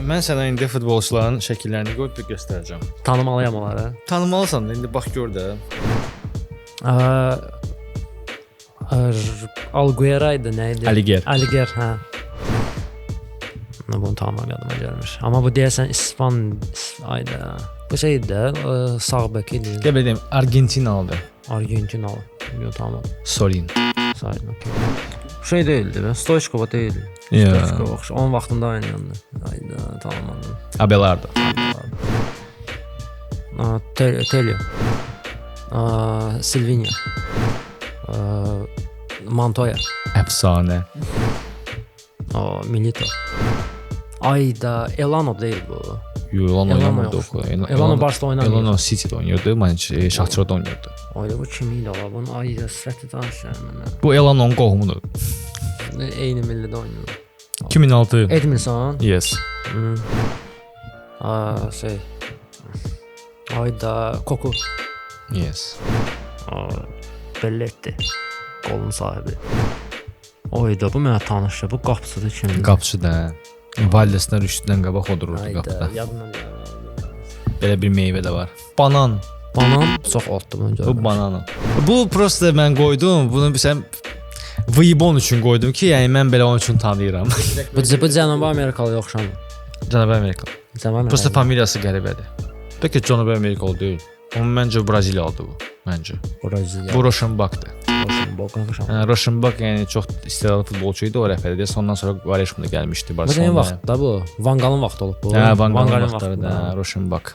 Mən sənə indi futbolçuların şəkillərini qoyub bir göstərəcəm. Tanımalıyam onları. Tanımalısan da, indi bax gör də. Alguera'ydı, neydi? Aliger. Aliger, hə. Bunu tamam yadıma gəlmir. Amma bu deyəsən ayda. Bu şeydi də, sağ bək idi. Gəl deyim, Argentinalıdır. Argentinalı. Yo, tamam. Sorin. Sayın, okey. Şey değildi be, Stoichkova değildi. Yeah. Stoichkova, onun vaxtında oynayandı. Ayda, tamam. Abelardo. Telio. Silvinho. Montoya. Əfsanə. Milito. Ayda, Elano değil bu. Elano oynamadı oxu. Elano Barcelona oynamıyor. Elano City'de oynuyordu, Şahçırad'da oynuyordu. Ayda bu kim idi ala? Bunun ayda sifəti danışır mənə. Bu Elano'nun qohumudur. Eyni millidə oynuyor. 2006. Edmilson. Yes. Şey. Ayda Koku. Yes. Belletti. Qolun sahibi. Ayda bu mənə tanışdı. Bu qapıçıdır kimdir? Qapıçı da. Valdesdən rüştdən qabaq odururdu qapıda. Ayda, yadımdan gəlmir. Belə bir meyvə də var. Banan. Banan çox otdu bunu görürəm. Bu banana. Bu prosta mən qoydum. Bunu sən Vibon üçün qoydum ki, yəni mən belə onun üçün tanıyıram. Bu Cənubi Amerikalı oxşamır. Cənubi Amerikalı. Cənubi Prosta familiyası qəribədir. Bəlkə Cənubi Amerikalı deyil. Amma məncə Braziliyalıdır bu. Məncə. Braziliya. Bu Roşenbach'dır. Roşenbach. Roşenbach yəni çox istedadlı futbolçu idi, o rəhbər idi. Ondan sonra Quaresma da gəlmişdi Bu Barcelonaya. nə vaxtda bu? Van Gaal'ın vaxtı olub bu. Hə, Van Gaal'ın vaxtları da Roşenbach.